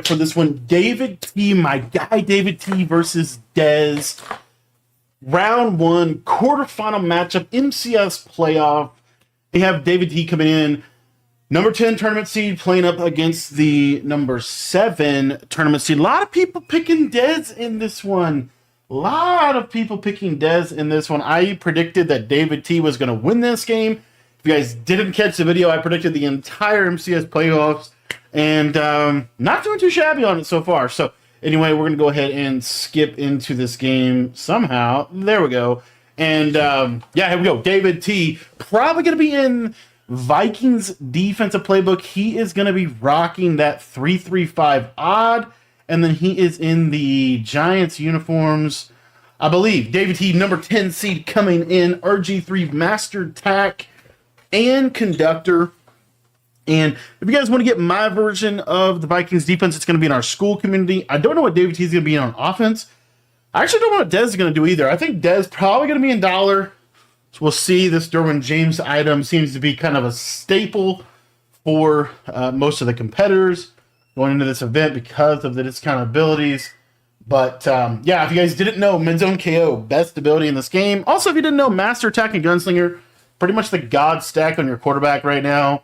for this one. David T, my guy David T versus Dez. Round 1, quarterfinal matchup, MCS playoff. We have David T coming in, number 10 tournament seed, playing up against the number 7 tournament seed. A lot of people picking Dez in this one. I predicted that David T was going to win this game. If you guys didn't catch the video, I predicted the entire MCS playoffs, and not doing too shabby on it so far. So anyway, we're going to go ahead and skip into this game somehow. There we go. And yeah, here we go. David T, probably going to be in Vikings defensive playbook. He is going to be rocking that 3-3-5 odd. And then he is in the Giants uniforms, I believe. David T, number 10 seed coming in. RG3 Master Tack and Conductor. And if you guys want to get my version of the Vikings defense, it's going to be in our school community. I don't know what David T is going to be on offense. I actually don't know what Dez is going to do either. I think Dez probably going to be in dollar. So we'll see. This Derwin James item seems to be kind of a staple for most of the competitors going into this event because of its kind of abilities. But yeah, if you guys didn't know, Mid Zone KO, best ability in this game. Also, if you didn't know, Master Attack and Gunslinger, pretty much the god stack on your quarterback right now.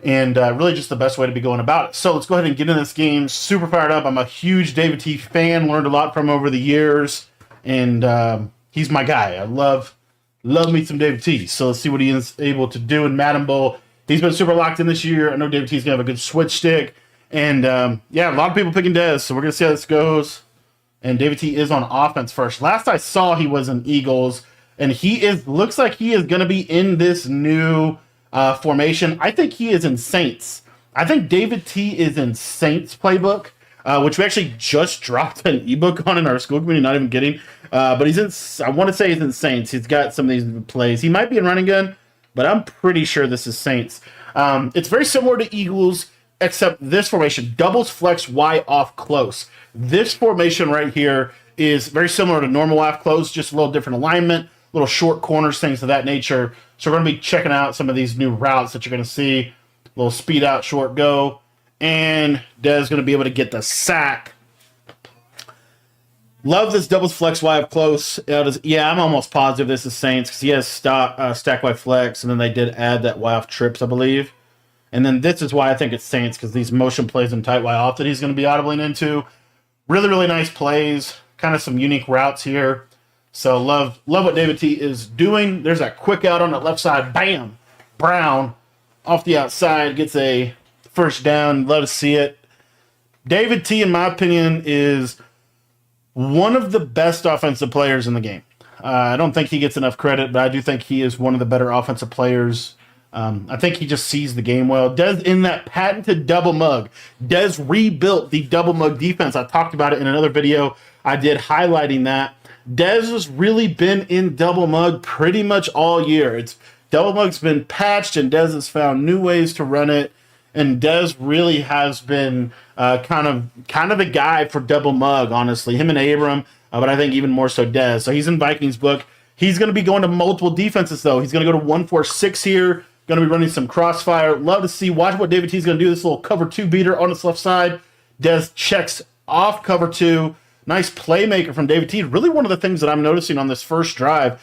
And really just the best way to be going about it. So let's go ahead and get into this game. Super fired up. I'm a huge David T fan. Learned a lot from him over the years. And he's my guy. I love me some David T. So let's see what he is able to do in Madden Bowl. He's been super locked in this year. I know David T's going to have a good switch stick. And yeah, a lot of people picking Dez. So we're going to see how this goes. And David T is on offense first. Last I saw, he was in Eagles. And looks like he is going to be in this new formation. I think he is in Saints. I think David T is in Saints playbook, which we actually just dropped an ebook on in our school community, not even kidding. But he's in, I want to say he's in Saints. He's got some of these plays. He might be in running gun, but I'm pretty sure this is Saints. It's very similar to Eagles, except this formation, doubles flex Y off close. This formation right here is very similar to normal off close, just a little different alignment, little short corners, things of that nature. So we're going to be checking out some of these new routes that you're going to see. A little speed out, short go. And Dez is going to be able to get the sack. Love this doubles flex Y up close. Yeah, I'm almost positive this is Saints because he has stack Y flex, and then they did add that Y off trips, I believe. And then this is why I think it's Saints, because these motion plays and tight Y off that he's going to be audibling into. Really, really nice plays. Kind of some unique routes here. So love what David T is doing. There's that quick out on the left side. Bam! Brown off the outside gets a first down. Love to see it. David T, in my opinion, is one of the best offensive players in the game. I don't think he gets enough credit, but I do think he is one of the better offensive players. I think he just sees the game well. Dez in that patented double mug. Dez rebuilt the double mug defense. I talked about it in another video I did highlighting that. Dez has really been in double mug pretty much all year. Double mug's been patched, and Dez has found new ways to run it. And Dez really has been kind of the guy for double mug, honestly. Him and Abram, but I think even more so Dez. So he's in Vikings book. He's going to be going to multiple defenses, though. He's going to go to 1-4-6 here. Going to be running some crossfire. Love to see. Watch what David T is going to do. This little cover 2 beater on his left side. Dez checks off cover 2. Nice playmaker from David T. Really one of the things that I'm noticing on this first drive,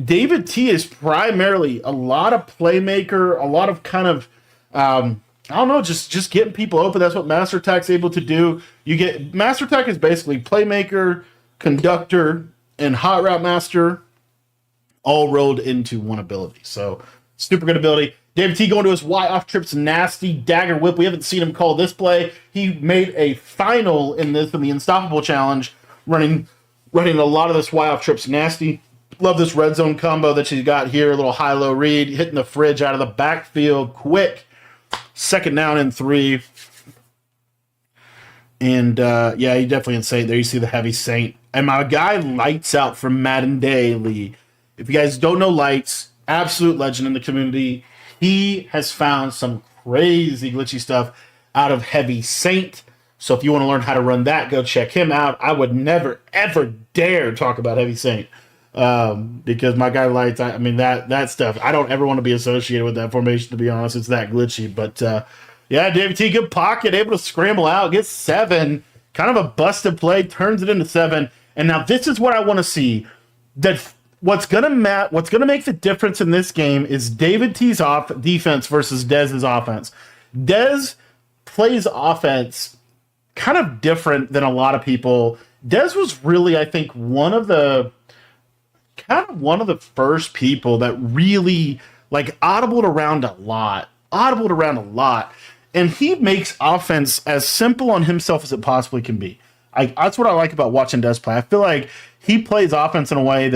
David T is primarily a lot of playmaker, a lot of kind of, I don't know, just getting people open. That's what Master Attack's able to do. Master Attack is basically playmaker, conductor, and hot route master all rolled into one ability. So super good ability. David T going to his Y off trips, nasty dagger whip. We haven't seen him call this play. He made a final in the Unstoppable Challenge, running a lot of this Y off trips, nasty. Love this red zone combo that she's got here. A little high-low read, hitting the fridge out of the backfield quick. Second down and 3. And yeah, he definitely insane. There you see the heavy Saint. And my guy Lights Out from Madden Daily. If you guys don't know Lights, absolute legend in the community. He has found some crazy glitchy stuff out of Heavy Saint. So if you want to learn how to run that, go check him out. I would never, ever dare talk about Heavy Saint. Because my guy Lights, I mean, that stuff, I don't ever want to be associated with that formation, to be honest. It's that glitchy. But Yeah, David T, good pocket, able to scramble out, get 7. Kind of a busted play, turns it into 7. And now this is what I want to see. That what's gonna make the difference in this game is David T's defense versus Dez's offense. Dez plays offense kind of different than a lot of people. Dez was really, I think, one of the first people that really like audibled around a lot. And he makes offense as simple on himself as it possibly can be. That's what I like about watching Dez play. I feel like he plays offense in a way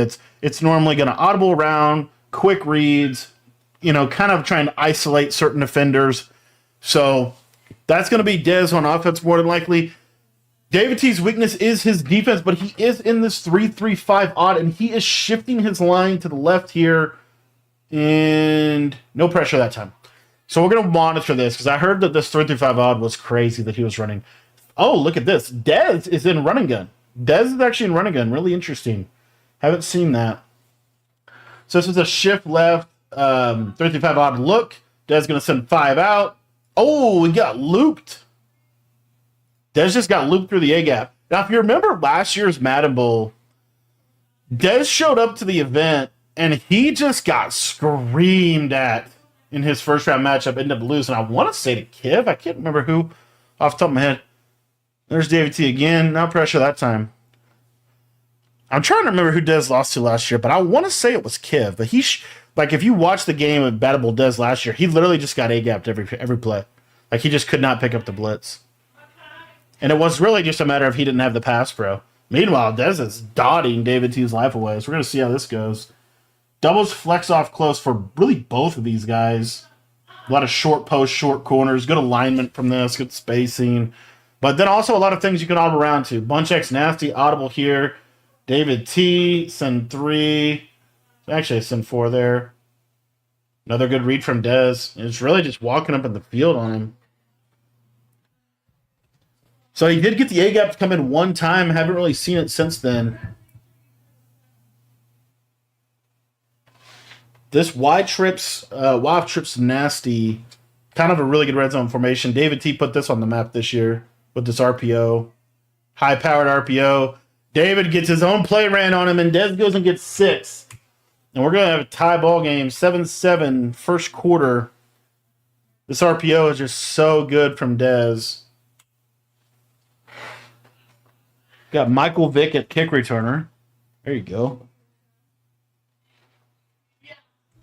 it's normally going to audible around, quick reads, kind of trying to isolate certain defenders. So that's going to be Dez on offense more than likely. David T's weakness is his defense, but he is in this 3-3-5 odd, and he is shifting his line to the left here, and no pressure that time. So we're going to monitor this, because I heard that this 3-3-5 odd was crazy that he was running. Oh, look at this. Dez is in running gun. Dez is actually in running gun. Really interesting. Haven't seen that. So this is a shift left, 3-3-5 odd look. Dez going to send 5 out. Oh, we got looped. Dez just got looped through the A-gap. Now, if you remember last year's Madden Bowl, Dez showed up to the event, and he just got screamed at in his first-round matchup, ended up losing. I want to say to Kiv. I can't remember who off the top of my head. There's David T again. No pressure that time. I'm trying to remember who Dez lost to last year, but I want to say it was Kiv. But if you watch the game of Battle Bowl Dez last year, he literally just got A-gapped every play. Like, he just could not pick up the blitz. And it was really just a matter of he didn't have the pass pro. Meanwhile, Dez is dotting David T's life away. So we're going to see how this goes. Doubles flex off close for really both of these guys. A lot of short posts, short corners. Good alignment from this. Good spacing. But then also a lot of things you can audible around to. Bunch X nasty, audible here. David T, send 3. Actually, send 4 there. Another good read from Dez. It's really just walking up in the field on him. So he did get the A-gap to come in one time. Haven't really seen it since then. This Y trips nasty. Kind of a really good red zone formation. David T put this on the map this year with this RPO. High-powered RPO. David gets his own play ran on him, and Dez goes and gets 6. And we're going to have a tie ball game. 7-7 first quarter. This RPO is just so good from Dez. Got Michael Vick at kick returner. There you go.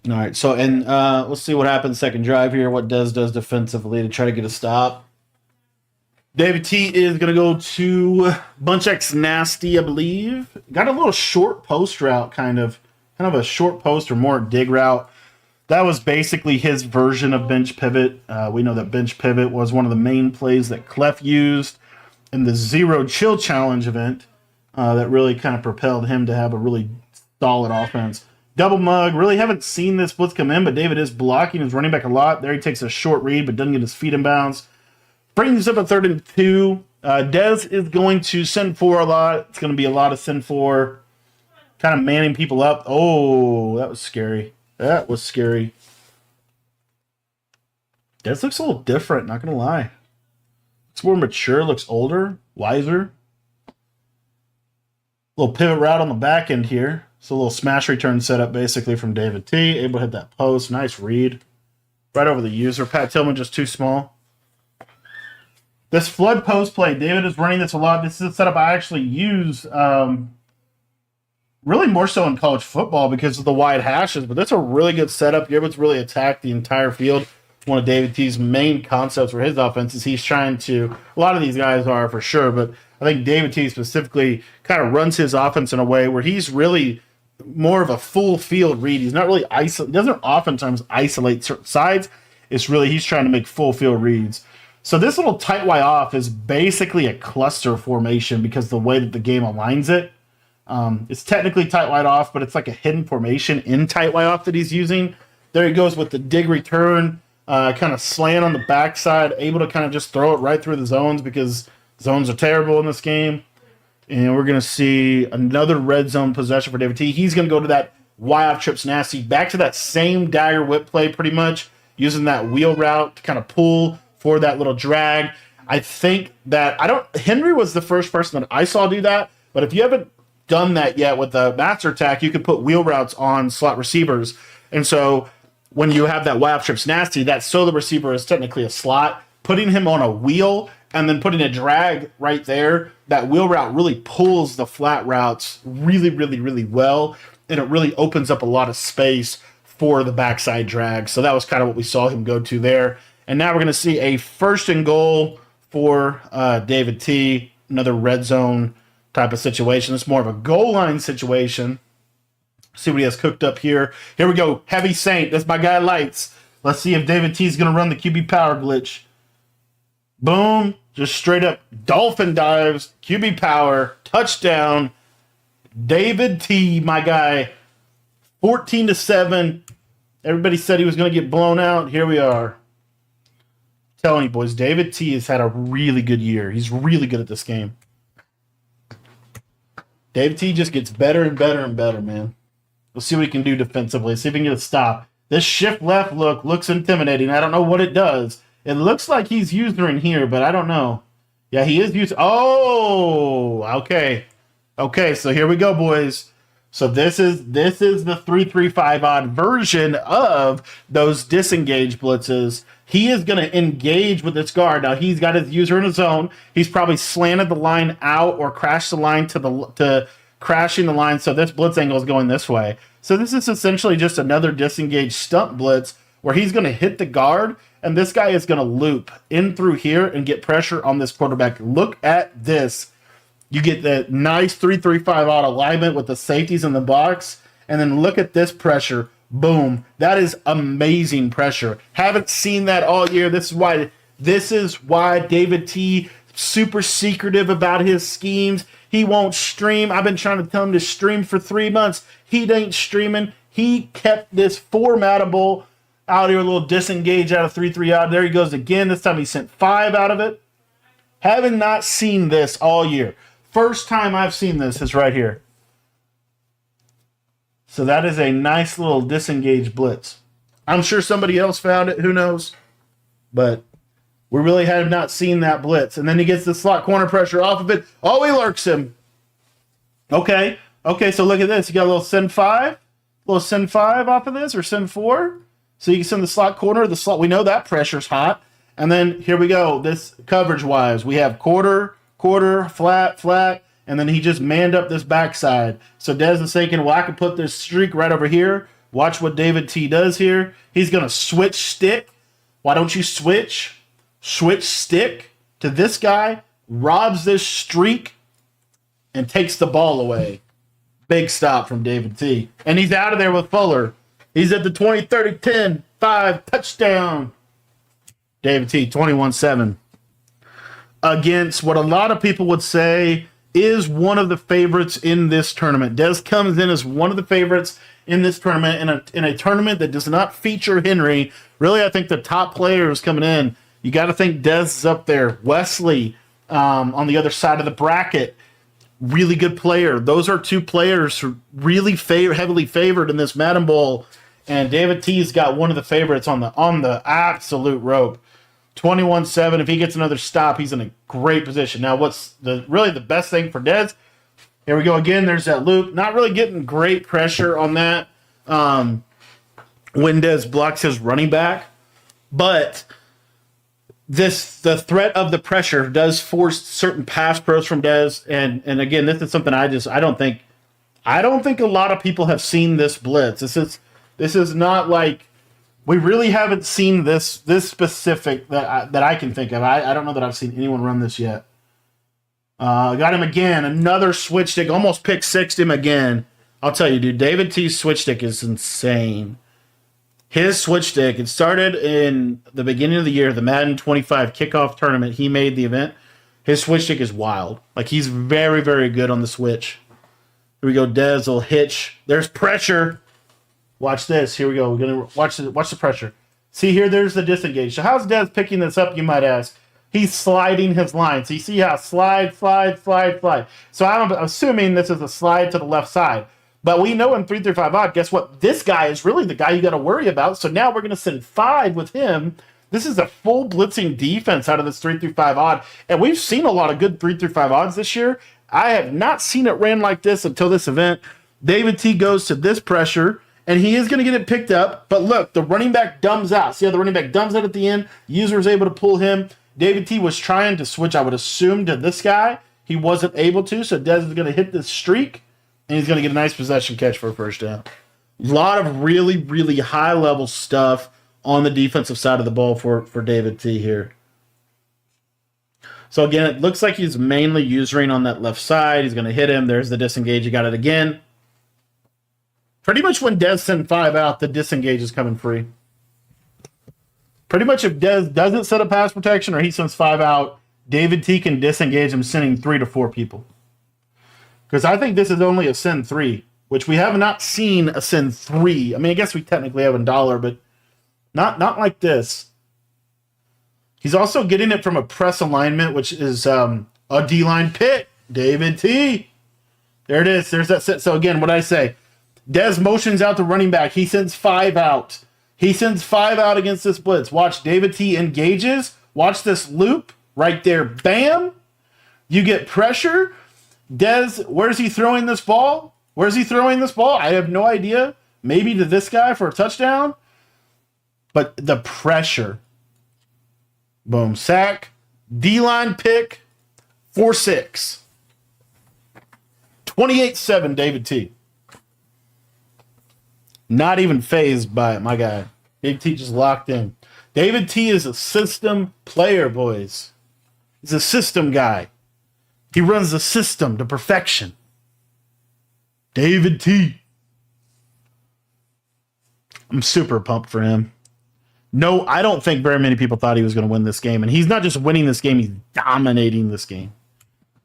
All right, so let's see what happens second drive here, what Dez does defensively to try to get a stop. David T is going to go to Bunch X Nasty, I believe. Got a little short post route, kind of a short post or more dig route. That was basically his version of bench pivot. We know that bench pivot was one of the main plays that Clef used in the Zero Chill Challenge event that really kind of propelled him to have a really solid offense. Double mug. Really haven't seen this blitz come in, but David is blocking his running back a lot. There he takes a short read, but doesn't get his feet in bounds. Brings us up at 3rd and 2. Dez is going to send 4 a lot. It's going to be a lot of send 4. Kind of manning people up. Oh, that was scary. That was scary. Dez looks a little different, not going to lie. Looks more mature, looks older, wiser. Little pivot route on the back end here. So a little smash return setup basically from David T. Able to hit that post. Nice read. Right over the user. Pat Tillman just too small. This flood post play, David is running this a lot. This is a setup I actually use really more so in college football because of the wide hashes, but that's a really good setup. You're able to really attack the entire field. One of David T's main concepts for his offense is he's trying to, a lot of these guys are for sure, but I think David T specifically kind of runs his offense in a way where he's really more of a full field read. He's not really he doesn't oftentimes isolate certain sides. It's really, he's trying to make full field reads. So this little tight Y off is basically a cluster formation because the way that the game aligns it. It's technically tight Y off, but it's like a hidden formation in tight Y off that he's using. There he goes with the dig return, kind of slant on the backside, able to kind of just throw it right through the zones because zones are terrible in this game. And we're going to see another red zone possession for David T. He's going to go to that Y off trips nasty, back to that same dagger whip play pretty much, using that wheel route to kind of pull, for that little drag. I think that Henry was the first person that I saw do that, but if you haven't done that yet with the master attack, you can put wheel routes on slot receivers. And so when you have that wide trips nasty, that solo receiver is technically a slot. Putting him on a wheel and then putting a drag right there, that wheel route really pulls the flat routes really, really, really well. And it really opens up a lot of space for the backside drag. So that was kind of what we saw him go to there. And now we're going to see a 1st and goal for David T. Another red zone type of situation. It's more of a goal line situation. See what he has cooked up here. Here we go. Heavy Saint. That's my guy Lights. Let's see if David T is going to run the QB power glitch. Boom. Just straight up dolphin dives. QB power. Touchdown. David T, my guy. 14-7. Everybody said he was going to get blown out. Here we are. Telling you, boys, David T has had a really good year. He's really good at this game. David T just gets better and better and better, man. We'll see what he can do defensively. See if he can get a stop. This shift left look looks intimidating. I don't know what it does. It looks like he's user in here, but I don't know. Yeah, he is user. Oh, okay. Okay, so here we go, boys. So this is the 3-3-5 odd version of those disengage blitzes. He is going to engage with this guard. Now he's got his user in his zone. He's probably slanted the line out or crashed the line to crashing the line. So this blitz angle is going this way. So this is essentially just another disengaged stunt blitz where he's going to hit the guard and this guy is going to loop in through here and get pressure on this quarterback. Look at this. You get the nice 3-3-5 odd alignment with the safeties in the box. And then look at this pressure. Boom. That is amazing pressure. Haven't seen that all year. This is why David T super secretive about his schemes. He won't stream. I've been trying to tell him to stream for 3 months. He ain't streaming. He kept this formatable out here, a little disengage out of 3-3 odd. There he goes again. This time he sent 5 out of it. Haven't not seen this all year. First time I've seen this is right here. So that is a nice little disengaged blitz. I'm sure somebody else found it. Who knows? But we really have not seen that blitz. And then he gets the slot corner pressure off of it. Oh, he lurks him. Okay. Okay, so look at this. You got a little send 5. A little send 5 off of this, or send 4. So you can send the slot corner. The slot. We know that pressure's hot. And then here we go. This coverage-wise, we have quarter, flat, and then he just manned up this backside. So Dez is thinking, well, I can put this streak right over here. Watch what David T does here. He's going to switch stick. Why don't you switch? Switch stick to this guy, robs this streak, and takes the ball away. Big stop from David T. And he's out of there with Fuller. He's at the 20, 30, 10, 5, touchdown. David T, 21-7. Against what a lot of people would say is one of the favorites in this tournament. Dez comes in as one of the favorites in this tournament, in a tournament that does not feature Henry. Really, I think the top players coming in, you got to think Dez is up there. Wesley on the other side of the bracket, really good player. Those are 2 players who really heavily favored in this Madden Bowl, and David T's got one of the favorites on the absolute rope. 21-7. If he gets another stop, he's in a great position. Now, what's really the best thing for Dez? Here we go again. There's that loop. Not really getting great pressure on that when Dez blocks his running back. But the threat of the pressure does force certain pass pros from Dez. And again, this is something I don't think a lot of people have seen this blitz. This is not like, we really haven't seen this specific that I can think of. I don't know that I've seen anyone run this yet. Got him again. Another switch stick. Almost pick sixed him again. I'll tell you, dude, David T's switch stick is insane. His switch stick, it started in the beginning of the year, the Madden 25 kickoff tournament. He made the event. His switch stick is wild. Like, he's very, very good on the switch. Here we go. Dez will hitch. There's pressure. Watch this. Here we go. We're gonna watch the pressure. See here, there's the disengage. So how's Dez picking this up, you might ask? He's sliding his line. So you see how slide. So I'm assuming this is a slide to the left side. But we know in 3-5 odd, guess what? This guy is really the guy you got to worry about. So now we're going to send 5 with him. This is a full blitzing defense out of this 3 through 5 odd. And we've seen a lot of good 3 through 5 odds this year. I have not seen it ran like this until this event. David T goes to this pressure, and he is going to get it picked up. But look, the running back dumbs out. See how the running back dumbs out at the end? User is able to pull him. David T was trying to switch, I would assume, to this guy. He wasn't able to, so Dez is going to hit this streak, and he's going to get a nice possession catch for a first down. A lot of really, really high-level stuff on the defensive side of the ball for David T here. So again, it looks like he's mainly usering on that left side. He's going to hit him. There's the disengage. He got it again. Pretty much when Dez sends 5 out, the disengage is coming free. Pretty much if Dez doesn't set a pass protection or he sends 5 out, David T can disengage him sending 3 to 4 people. Because I think this is only a send 3, which we have not seen a send 3. I mean, I guess we technically have a dollar, but not like this. He's also getting it from a press alignment, which is a D-line pit. David T. There it is. There's that set. So again, what I say, Dez motions out the running back. He sends 5 out. He sends 5 out against this blitz. Watch, David T engages. Watch this loop right there. Bam. You get pressure. Dez, where's he throwing this ball? Where's he throwing this ball? I have no idea. Maybe to this guy for a touchdown. But the pressure. Boom, sack, D-line pick, 4-6. 28-7, David T. Not even phased by it, my guy. David T just locked in. David T is a system player, boys. He's a system guy. He runs the system to perfection. David T. I'm super pumped for him. No, I don't think very many people thought he was going to win this game. And he's not just winning this game, he's dominating this game.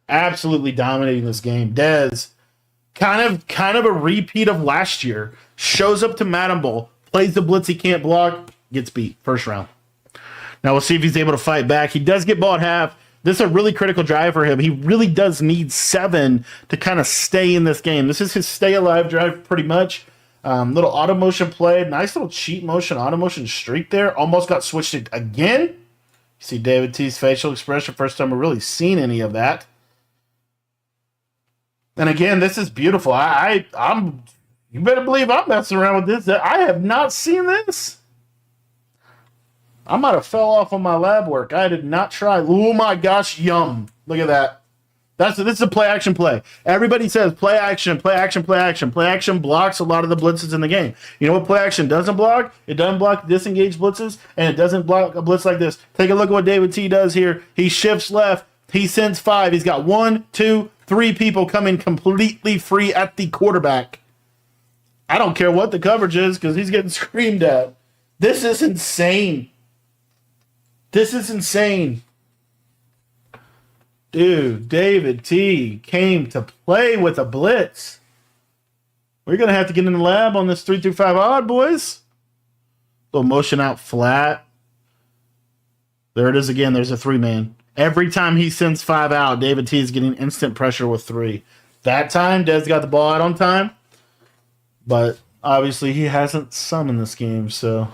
Absolutely dominating this game. Dez, kind of a repeat of last year. Shows up to Madden Bowl, plays the blitz he can't block, gets beat. First round. Now we'll see if he's able to fight back. He does get ball at half. This is a really critical drive for him. He really does need 7 to kind of stay in this game. This is his stay alive drive pretty much. Little auto motion play. Nice little cheat motion, auto motion streak there. Almost got switched again. You see David T's facial expression. First time we're really seen any of that. And again, this is beautiful. I'm you better believe I'm messing around with this. I have not seen this. I might have fell off on my lab work. I did not try. Oh my gosh, yum. Look at that. This is a play action play. Everybody says play action, play action, play action. Play action blocks a lot of the blitzes in the game. You know what play action doesn't block? It doesn't block disengaged blitzes, and it doesn't block a blitz like this. Take a look at what David T does here. He shifts left. He sends 5. He's got 1, 2, 3 people coming completely free at the quarterback. I don't care what the coverage is because he's getting screamed at. This is insane. This is insane. Dude, David T came to play with a blitz. We're going to have to get in the lab on this 3 through 5 odd, boys. Little motion out flat. There it is again. There's a 3-man. Every time he sends 5 out, David T is getting instant pressure with 3. That time, Dez got the ball out on time. But obviously, he hasn't sung in this game, so.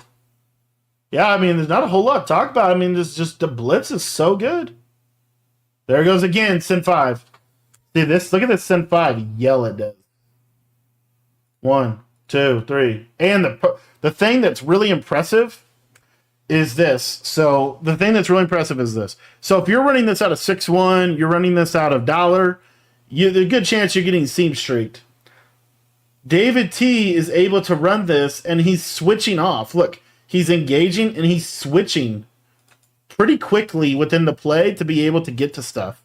Yeah, I mean, there's not a whole lot to talk about. I mean, there's just the blitz is so good. There it goes again, send 5. See this? Look at this send 5. Yell at Dez. 1, 2, 3. And the thing that's really impressive is this. So the thing that's really impressive is this. So if you're running this out of 6-1, you're running this out of dollar, there's a good chance you're getting seam streaked. David T is able to run this, and he's switching off. Look, he's engaging, and he's switching pretty quickly within the play to be able to get to stuff.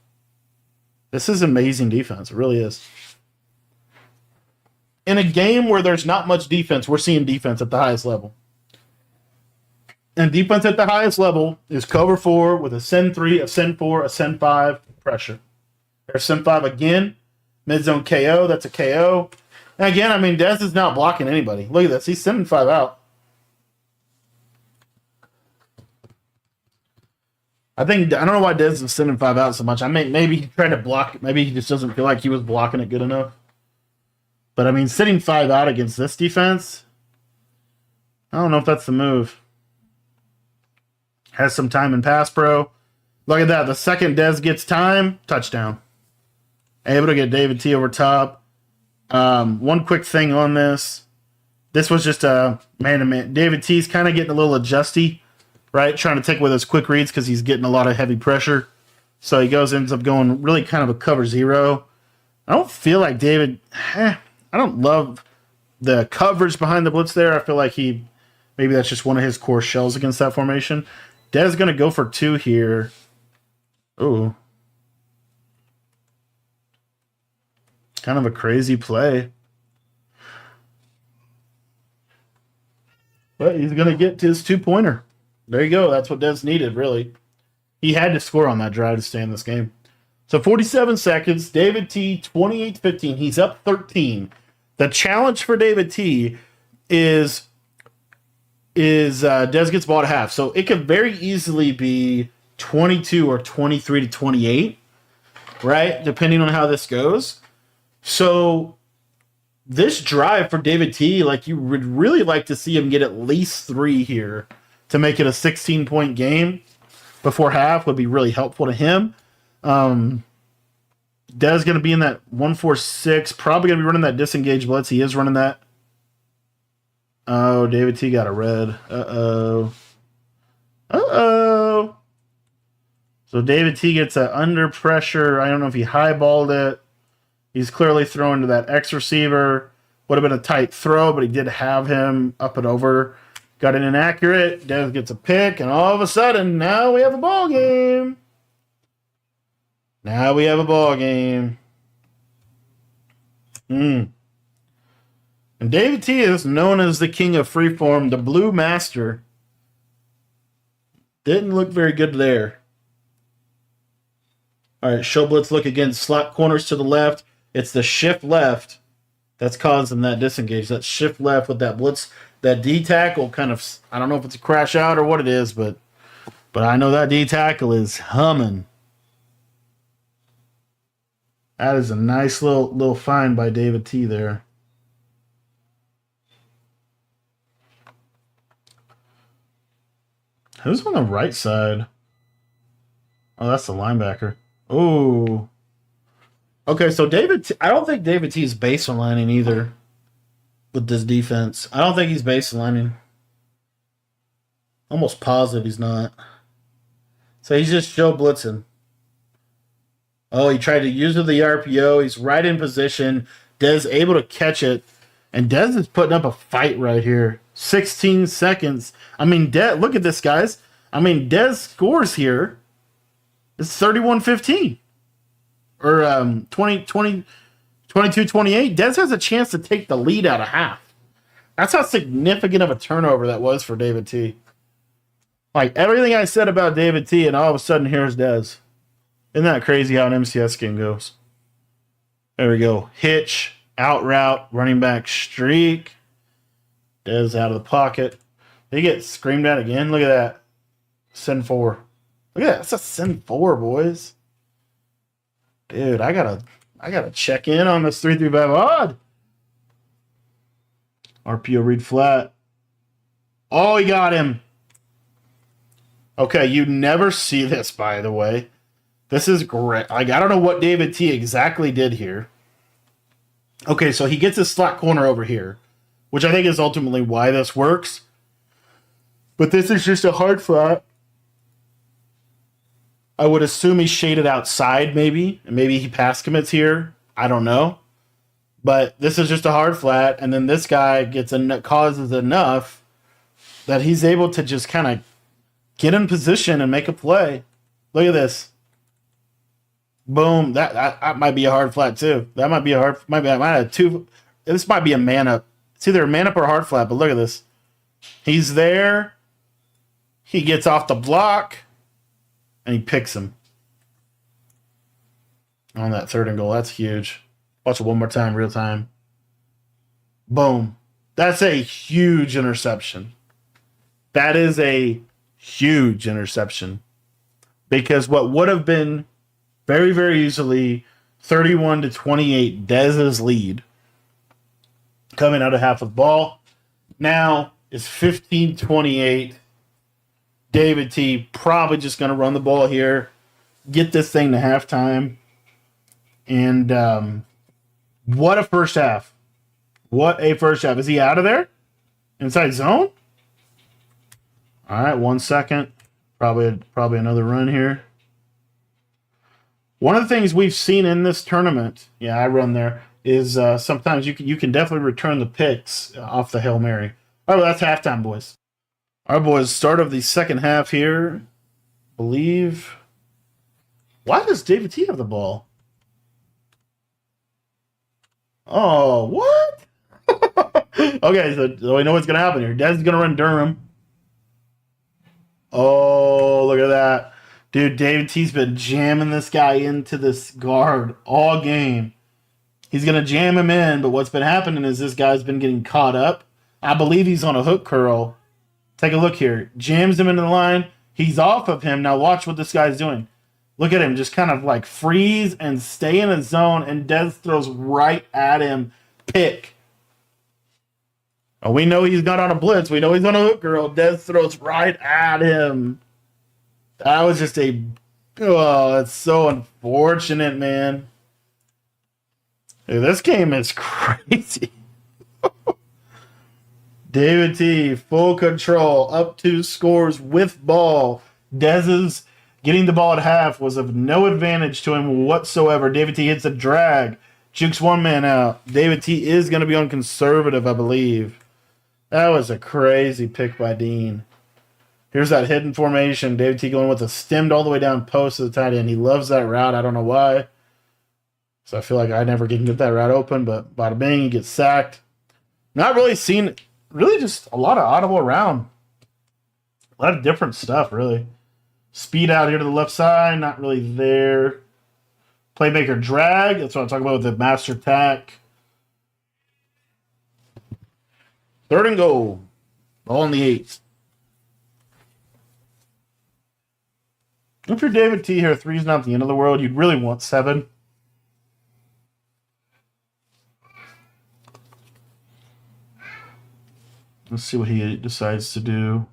This is amazing defense. It really is. In a game where there's not much defense, we're seeing defense at the highest level. And defense at the highest level is cover 4 with a send 3, a send 4, a send 5 pressure. There's send 5 again. Mid-zone KO. That's a KO. And again, I mean, Dez is not blocking anybody. Look at this. He's sending 5 out. I don't know why Dez is sending 5 out so much. I mean, maybe he tried to block it. Maybe he just doesn't feel like he was blocking it good enough. But I mean, sending 5 out against this defense, I don't know if that's the move. Has some time in pass pro. Look at that. The second Dez gets time, touchdown. Able to get David T over top. One quick thing on this. This was just a man-to-man. David T's kind of getting a little adjusty, right? Trying to take away those quick reads because he's getting a lot of heavy pressure. So he ends up going really kind of a cover zero. I don't feel like David... I don't love the coverage behind the blitz there. I feel like maybe that's just one of his core shells against that formation. Dez is going to go for 2 here. Ooh. Kind of a crazy play. But he's going to get to his 2-pointer. There you go. That's what Dez needed, really. He had to score on that drive to stay in this game. So 47 seconds. David T, 28-15. He's up 13. The challenge for David T is Dez gets ball at half. So it could very easily be 22 or 23-28, right? Depending on how this goes. So this drive for David T, like you would really like to see him get at least 3 here to make it a 16-point game before half would be really helpful to him. Dez going to be in that 1-4-6, probably going to be running that disengage blitz. He is running that. Oh, David T got a red. Uh-oh. So David T gets a under pressure. I don't know if he highballed it. He's clearly throwing to that X receiver. Would have been a tight throw, but he did have him up and over. Got it inaccurate. Dez gets a pick, and all of a sudden, now we have a ball game. And David T is known as the king of freeform, the blue master. Didn't look very good there. All right, show blitz look again. Slot corners to the left. It's the shift left that's causing that disengage. That shift left with that blitz, that D tackle kind of, I don't know if it's a crash out or what it is, but I know that D tackle is humming. That is a nice little find by David T there. Who's on the right side? Oh, that's the linebacker. Oh. Okay, so I don't think David T is baselining either with this defense. I don't think he's baselining. Almost positive he's not. So he's just show blitzing. Oh, he tried to use the RPO. He's right in position. Dez able to catch it. And Dez is putting up a fight right here. 16 seconds. I mean, look at this, guys. I mean, Dez scores here. It's 31-15. Or 22-28. Dez has a chance to take the lead out of half. That's how significant of a turnover that was for David T. Like, everything I said about David T, and all of a sudden, here's Dez. Isn't that crazy how an MCS game goes? There we go. Hitch, out route, running back streak. Dez out of the pocket. They get screamed at again. Look at that. Send 4. Look at that. That's a send 4, boys. Dude, I gotta check in on this 3-3-5 odd. RPO read flat. Oh, he got him. Okay, you never see this, by the way. This is great. Like, I don't know what David T exactly did here. Okay, so he gets his slot corner over here, which I think is ultimately why this works. But this is just a hard flat. I would assume he's shaded outside, maybe. And maybe he pass commits here. I don't know. But this is just a hard flat. And then this guy causes enough that he's able to just kind of get in position and make a play. Look at this. Boom. That might be a hard flat, too. That might be a hard... might have 2... This might be a man up. It's either a man up or a hard flat, but look at this. He's there. He gets off the block. And he picks him on that 3rd and goal. That's huge. Watch it one more time, real time. Boom. That's a huge interception. That is a huge interception. Because what would have been very, very easily 31-28, Dez's lead coming out of half of the ball, now is 15-28. David T probably just going to run the ball here, get this thing to halftime. And what a first half. What a first half. Is he out of there? Inside zone? All right, 1 second. Probably another run here. One of the things we've seen in this tournament, yeah, I run there, is sometimes you can definitely return the picks off the Hail Mary. All right, well, that's halftime, boys. All right, boys, start of the second half here. Believe. Why does David T have the ball? Oh, what? Okay, so we know what's going to happen here. Dez is going to run Durham. Oh, look at that. Dude, David T's been jamming this guy into this guard all game. He's going to jam him in, but what's been happening is this guy's been getting caught up. I believe he's on a hook curl. Take a look here. Jams him into the line. He's off of him. Now watch what this guy's doing. Look at him. Just kind of like freeze and stay in a zone, and Dez throws right at him. Pick. Oh, we know he's not on a blitz. We know he's on a hook curl. Dez throws right at him. That was just that's so unfortunate, man. Dude, this game is crazy. David T, full control, up 2 scores with ball. Dez's getting the ball at half was of no advantage to him whatsoever. David T hits a drag, jukes one man out. David T is going to be on conservative, I believe. That was a crazy pick by Dean. Here's that hidden formation. David T going with a stemmed all the way down post to the tight end. He loves that route. I don't know why. So I feel like I never can get that route open, but bada bing, he gets sacked. Not really seen, really just a lot of audible around. A lot of different stuff, really. Speed out here to the left side, not really there. Playmaker drag, that's what I'm talking about with the master tack. 3rd and goal. Ball in the 8. If you're David T here, 3's not the end of the world. You'd really want 7. Let's see what he decides to do.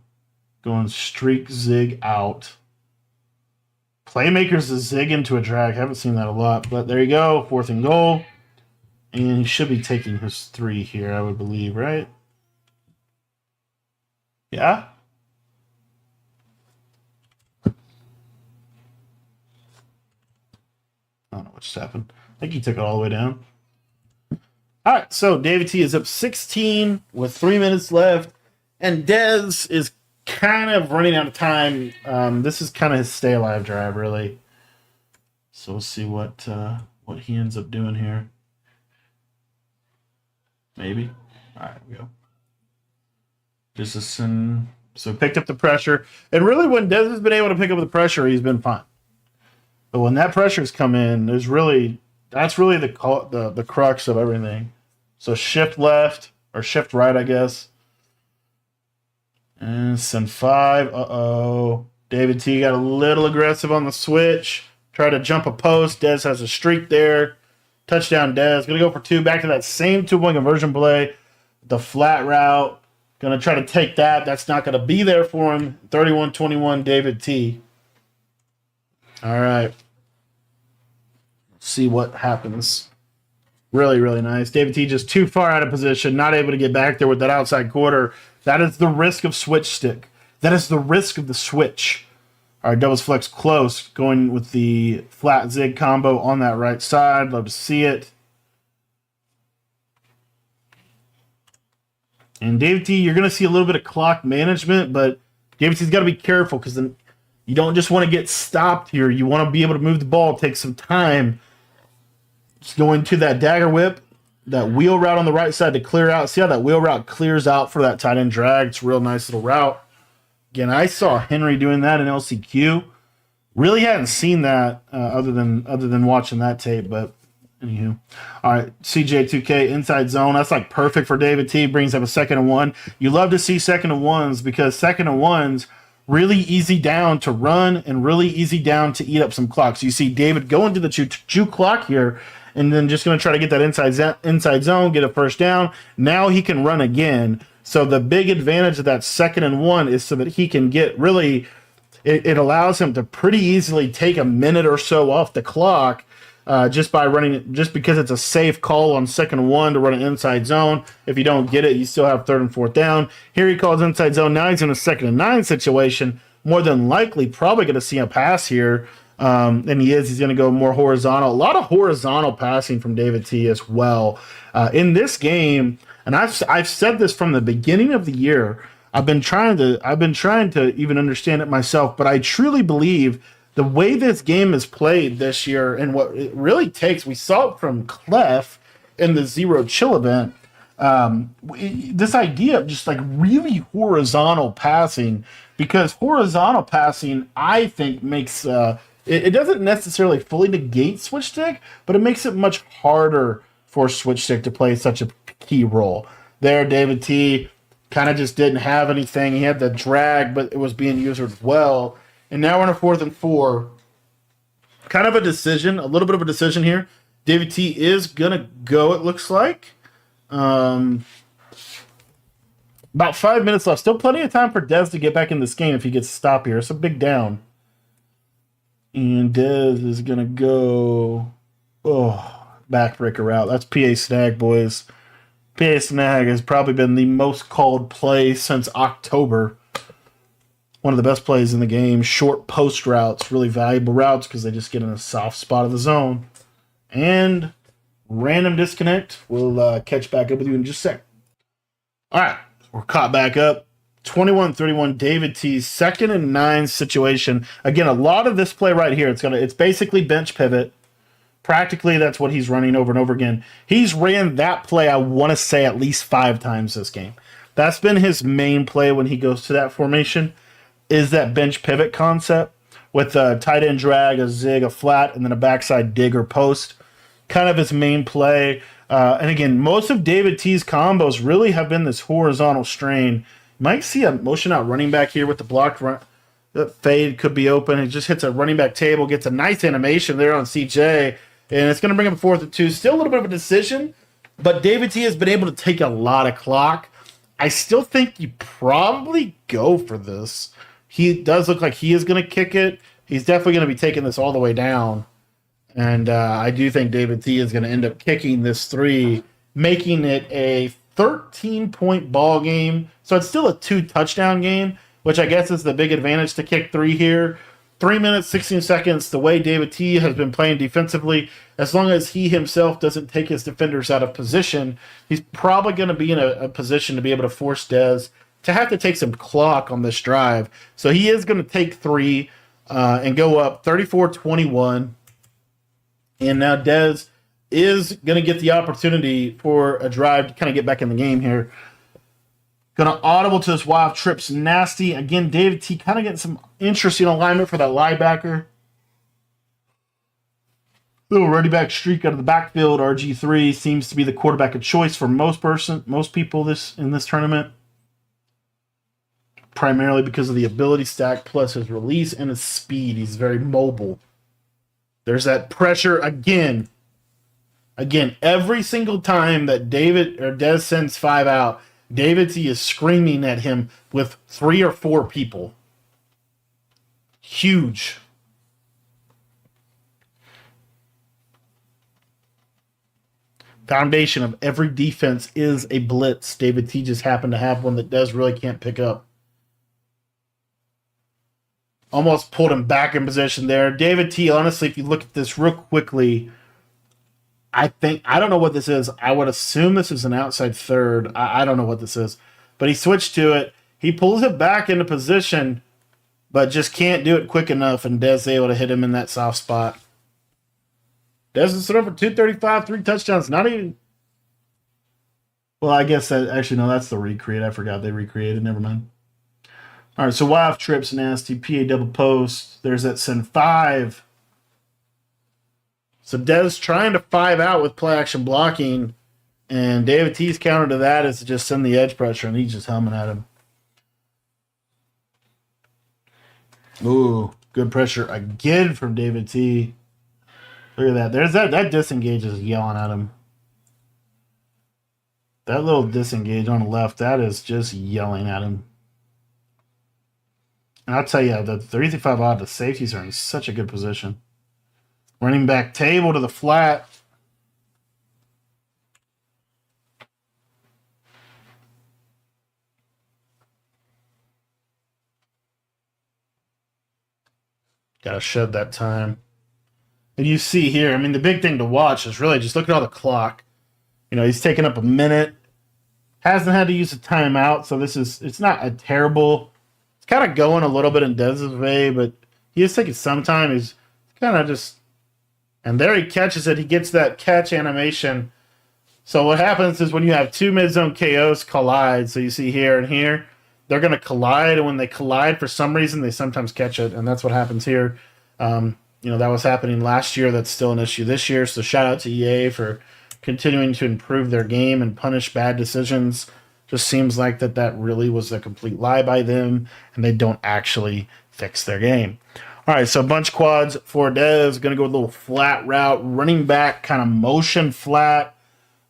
Going streak zig out. Playmaker's a zig into a drag. Haven't seen that a lot, but there you go. 4th and goal. And he should be taking his 3 here, I would believe, right? Yeah? I don't know what just happened. I think he took it all the way down. All right, so David T is up 16 with 3 minutes left, and Dez is kind of running out of time. This is kind of his stay alive drive, really. So we'll see what he ends up doing here. Maybe. All right, we go. So picked up the pressure, and really, when Dez has been able to pick up the pressure, he's been fine. But when that pressure's come in, that's really the crux of everything. So shift left or shift right, I guess. And send 5. Uh-oh. David T got a little aggressive on the switch. Tried to jump a post. Dez has a streak there. Touchdown, Dez. Going to go for 2. Back to that same 2-point conversion play. The flat route. Going to try to take that. That's not going to be there for him. 31-21, David T. All right. Let's see what happens. Really, really nice. David T just too far out of position. Not able to get back there with that outside quarter. That is the risk of switch stick. That is the risk of the switch. All right, doubles flex close. Going with the flat zig combo on that right side. Love to see it. And David T, you're going to see a little bit of clock management, but David T's got to be careful because then you don't just want to get stopped here. You want to be able to move the ball, take some time. Just going to that dagger whip, that wheel route on the right side to clear out. See how that wheel route clears out for that tight end drag? It's a real nice little route. Again, I saw Henry doing that in LCQ. Really hadn't seen that other than watching that tape, but anywho. All right, CJ2K inside zone. That's like perfect for David T. Brings up a 2nd and 1. You love to see 2nd and 1s because 2nd and 1s really easy down to run and really easy down to eat up some clock. So you see David go into the juke clock here, and then just going to try to get that inside zone, get a first down. Now he can run again. So the big advantage of that 2nd and 1 is so that he can get really, it allows him to pretty easily take a minute or so off the clock just by running, just because it's a safe call on 2nd and 1 to run an inside zone. If you don't get it, you still have 3rd and 4th down. Here he calls inside zone. Now he's in a 2nd and 9 situation. More than likely, probably going to see a pass here. And he's going to go more horizontal. A lot of horizontal passing from David T as well. In this game, and I've said this from the beginning of the year, I've been trying to even understand it myself, but I truly believe the way this game is played this year and what it really takes, we saw it from Clef in the Zero Chill event, this idea of just like really horizontal passing, because horizontal passing, I think, makes it doesn't necessarily fully negate switch stick, but it makes it much harder for switch stick to play such a key role. There, David T kind of just didn't have anything. He had the drag, but it was being used as well. And now we're in a 4th and 4. Kind of a decision, a little bit of a decision here. David T is going to go, it looks like. About 5 minutes left. Still plenty of time for Dez to get back in this game if he gets a stop here. It's a big down. And Dez is going to go, backbreaker route. That's PA Snag, boys. PA Snag has probably been the most called play since October. One of the best plays in the game. Short post routes, really valuable routes because they just get in a soft spot of the zone. And random disconnect. We'll catch back up with you in just a sec. All right, we're caught back up. 21-31, David T's 2nd and 9 situation. Again, a lot of this play right here, it's basically bench pivot. Practically, that's what he's running over and over again. He's ran that play, I want to say, at least 5 times this game. That's been his main play when he goes to that formation, is that bench pivot concept with a tight end drag, a zig, a flat, and then a backside dig or post. Kind of his main play. And again, most of David T's combos really have been this horizontal strain. You might see a motion out running back here with the blocked run. The fade could be open. It just hits a running back table, gets a nice animation there on CJ, and it's going to bring him 4th and 2. Still a little bit of a decision, but David T has been able to take a lot of clock. I still think you probably go for this. He does look like he is going to kick it. He's definitely going to be taking this all the way down. And I do think David T is going to end up kicking this 3, making it a 13-point ball game. So it's still a 2-touchdown game, which I guess is the big advantage to kick 3 here. 3 minutes, 16 seconds, the way David T has been playing defensively, as long as he himself doesn't take his defenders out of position, he's probably going to be in a position to be able to force Dez to have to take some clock on this drive. So he is going to take 3 and go up 34-21. And now Dez is going to get the opportunity for a drive to kind of get back in the game here. Going to audible to this wild trips nasty. Again, David T kind of getting some interesting alignment for that linebacker. Little running back streak out of the backfield. RG3 seems to be the quarterback of choice for most people in this tournament. Primarily because of the ability stack plus his release and his speed. He's very mobile. There's that pressure again. Again, every single time that David or Dez sends 5 out, David T is screaming at him with 3 or 4 people. Huge. Foundation of every defense is a blitz. David T just happened to have one that Dez really can't pick up. Almost pulled him back in position there. David T, honestly, if you look at this real quickly, I don't know what this is. I would assume this is an outside third. I don't know what this is. But he switched to it. He pulls it back into position, but just can't do it quick enough, and Dez is able to hit him in that soft spot. Dez is set up for 235, 3 touchdowns. Not even... Well, I guess that... Actually, no, that's the recreate. I forgot they recreated. Never mind. All right, so Y trips nasty. PA double post. There's that send 5. So Dez trying to 5 out with play action blocking, and David T's counter to that is to just send the edge pressure, and he's just humming at him. Ooh, good pressure again from David T. Look at that. There's that disengage is yelling at him. That little disengage on the left, that is just yelling at him. And I'll tell you, the 335 odd, the safeties are in such a good position. Running back table to the flat. Got to shed that time. And you see here, I mean, the big thing to watch is really just look at all the clock. You know, he's taken up a minute. Hasn't had to use a timeout, so it's not a terrible. It's kind of going a little bit in Dez's way, but he is taking some time. He's kind of just, and there he catches it. He gets that catch animation. So what happens is when you have two mid-zone KOs collide, so you see here and here, they're going to collide, and when they collide, for some reason, they sometimes catch it, and that's what happens here. You know, that was happening last year. That's still an issue this year, so shout out to EA for continuing to improve their game and punish bad decisions. Just seems like that really was a complete lie by them, and they don't actually fix their game. All right, so bunch quads for Dez. Going to go with a little flat route, running back, kind of motion flat.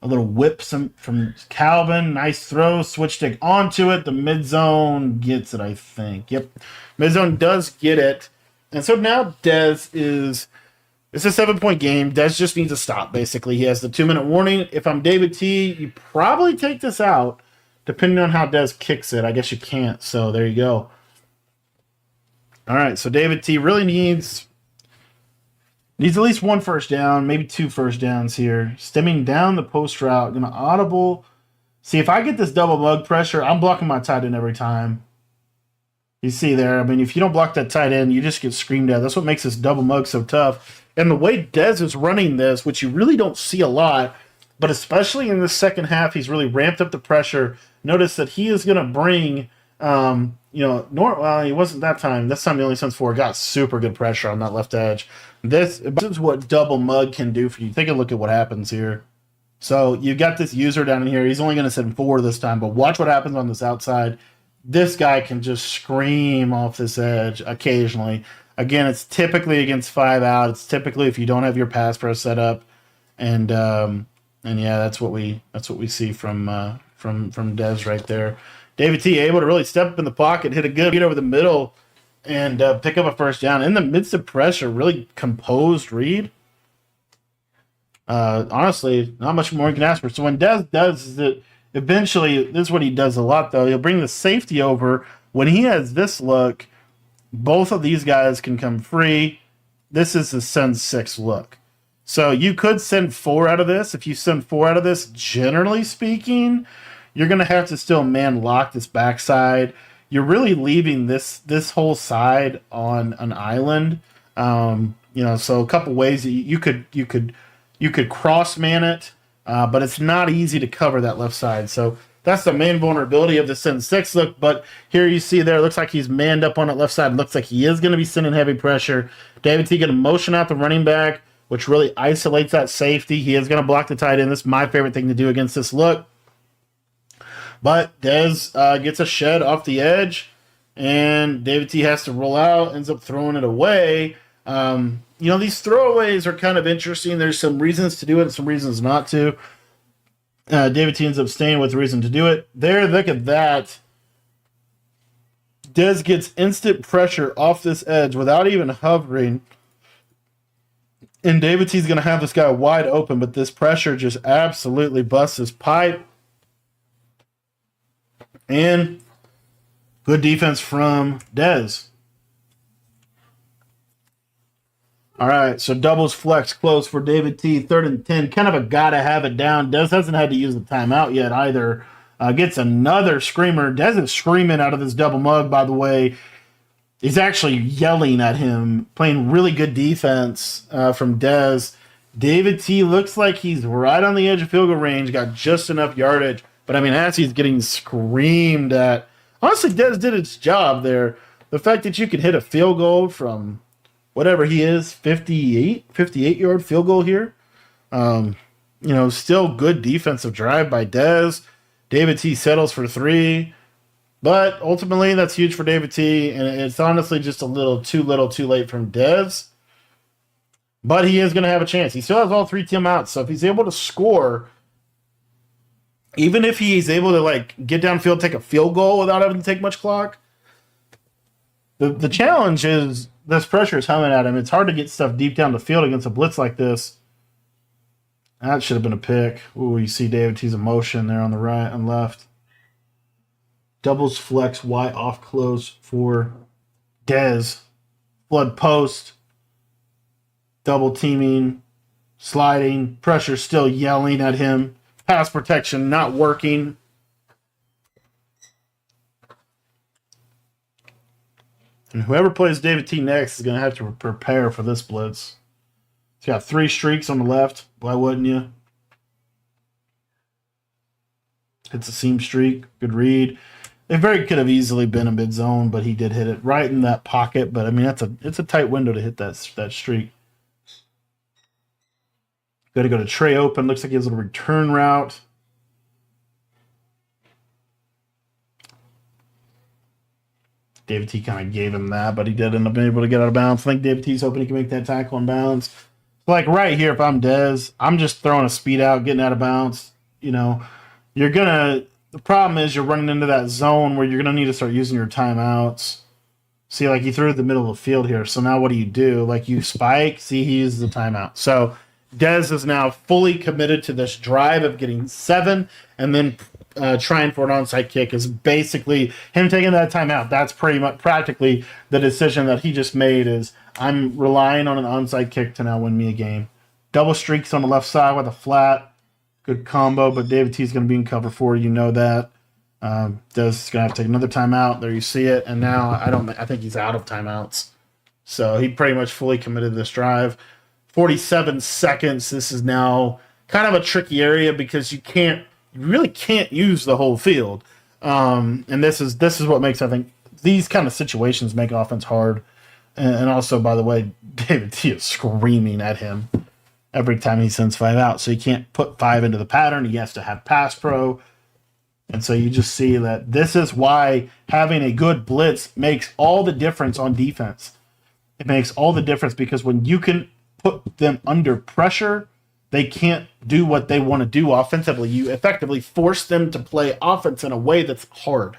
A little whip from Calvin. Nice throw. Switch stick onto it. The mid zone gets it, I think. Yep. Mid zone does get it. And so now Dez is... It's a 7-point game. Dez just needs to stop, basically. He has the 2-minute warning. If I'm David T, you probably take this out. Depending on how Dez kicks it. I guess you can't. So there you go. All right. So David T really needs at least one first down, maybe 2 first downs here. Stemming down the post route. Going to audible. See, if I get this double mug pressure, I'm blocking my tight end every time. You see there, I mean, if you don't block that tight end, you just get screamed at. That's what makes this double mug so tough. And the way Dez is running this, which you really don't see a lot, but especially in the second half, he's really ramped up the pressure. Notice that he is going to bring, well, he wasn't that time. This time he only sends 4. Got super good pressure on that left edge. This is what double mug can do for you. Take a look at what happens here. So you've got this user down in here. He's only going to send 4 this time, but watch what happens on this outside. This guy can just scream off this edge occasionally. Again, it's typically against 5 out. It's typically if you don't have your pass pro set up, and yeah, that's what we see from Dez right there. David T able to really step up in the pocket, hit a good beat over the middle, and pick up a first down in the midst of pressure. Really composed read. Honestly, not much more you can ask for. So when Dez does it. Eventually, this is what he does a lot, though. He'll bring the safety over. When he has this look, both of these guys can come free. This is the send 6 look. So you could send 4 out of this. If you send 4 out of this, generally speaking, you're going to have to still man lock this backside. You're really leaving this whole side on an island. So a couple ways that you could cross man it. But it's not easy to cover that left side. So that's the main vulnerability of the send 6 look. But here you see there, it looks like he's manned up on that left side. It looks like he is going to be sending heavy pressure. David T going to motion out the running back, which really isolates that safety. He is going to block the tight end. This is my favorite thing to do against this look. But Dez gets a shed off the edge, and David T has to roll out, ends up throwing it away. These throwaways are kind of interesting. There's some reasons to do it and some reasons not to. David T ends up staying with the reason to do it. There, look at that. Dez gets instant pressure off this edge without even hovering. And David T's going to have this guy wide open, but this pressure just absolutely busts his pipe. And good defense from Dez. All right, so doubles flex close for David T. 3rd and 10. Kind of a gotta have it down. Dez hasn't had to use the timeout yet either. Gets another screamer. Dez is screaming out of this double mug, by the way. He's actually yelling at him, playing really good defense from Dez. David T. looks like he's right on the edge of field goal range, got just enough yardage. But, I mean, as he's getting screamed at, honestly, Dez did its job there. The fact that you could hit a field goal from whatever he is, 58-yard field goal here. Still good defensive drive by Dez. David T settles for 3. But ultimately, that's huge for David T. And it's honestly just a little too late from Dez. But he is going to have a chance. He still has all 3 timeouts. So if he's able to score, even if he's able to like get downfield, take a field goal without having to take much clock, the challenge is this pressure is coming at him. It's hard to get stuff deep down the field against a blitz like this. That should have been a pick. Ooh, you see David T's emotion there on the right and left. Doubles flex Y off close for Dez. Flood post. Double teaming. Sliding. Pressure still yelling at him. Pass protection not working. And whoever plays David T next is going to have to prepare for this blitz. He's got 3 streaks on the left. Why wouldn't you? Hits a seam streak. Good read. It very could have easily been a mid zone, but he did hit it right in that pocket. But I mean, it's a tight window to hit that streak. Got to go to Trey open. Looks like he has a return route. David T kind of gave him that, but he did end up being able to get out of bounds. I think David T's hoping he can make that tackle in bounds. Like right here, if I'm Dez, I'm just throwing a speed out, getting out of bounds. You know, the problem is you're running into that zone where you're going to need to start using your timeouts. See, like he threw it the middle of the field here. So now what do? Like you spike, see, he uses the timeout. So Dez is now fully committed to this drive of getting 7 and then trying for an onside kick is basically him taking that timeout. That's pretty much practically the decision that he just made is I'm relying on an onside kick to now win me a game. Double streaks on the left side with a flat. Good combo, but David T's going to be in cover 4. You know that. Dez is going to have to take another timeout. There you see it. And now I think he's out of timeouts. So he pretty much fully committed this drive. 47 seconds. This is now kind of a tricky area because you really can't use the whole field. And this is what makes, I think, these kind of situations make offense hard. And also, by the way, David T is screaming at him every time he sends 5 out. So he can't put 5 into the pattern. He has to have pass pro. And so you just see that this is why having a good blitz makes all the difference on defense. It makes all the difference because when you can put them under pressure, they can't do what they want to do offensively. You effectively force them to play offense in a way that's hard.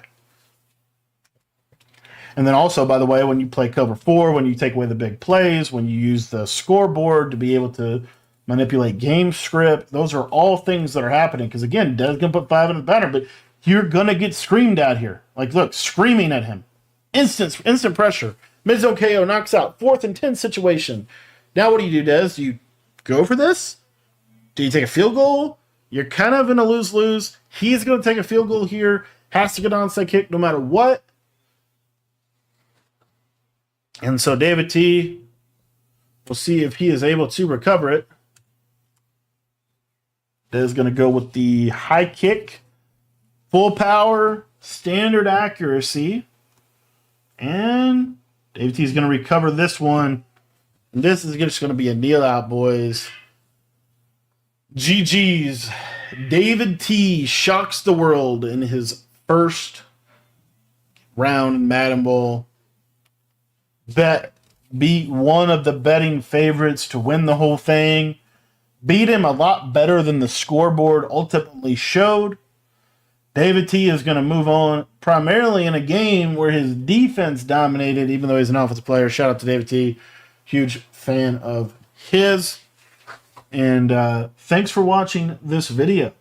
And then also, by the way, when you play cover 4, when you take away the big plays, when you use the scoreboard to be able to manipulate game script, those are all things that are happening. Because again, Dez going to put 5 in the pattern, but you're going to get screamed at here. Like, look, screaming at him. Instant pressure. Mid-zone KO knocks out. 4th and 10 situation. Now what do you do, Dez? Do you go for this? Do you take a field goal? You're kind of in a lose-lose. He's going to take a field goal here. Has to get an onside kick no matter what. And so David T, we'll see if he is able to recover it. Is going to go with the high kick, full power, standard accuracy. And David T is going to recover this one. And this is just going to be a kneel out, boys. GG's. David T shocks the world in his first round Madden Bowl. Beat one of the betting favorites to win the whole thing. Beat him a lot better than the scoreboard ultimately showed. David T is going to move on primarily in a game where his defense dominated, even though he's an offensive player. Shout out to David T. Huge fan of his. And thanks for watching this video.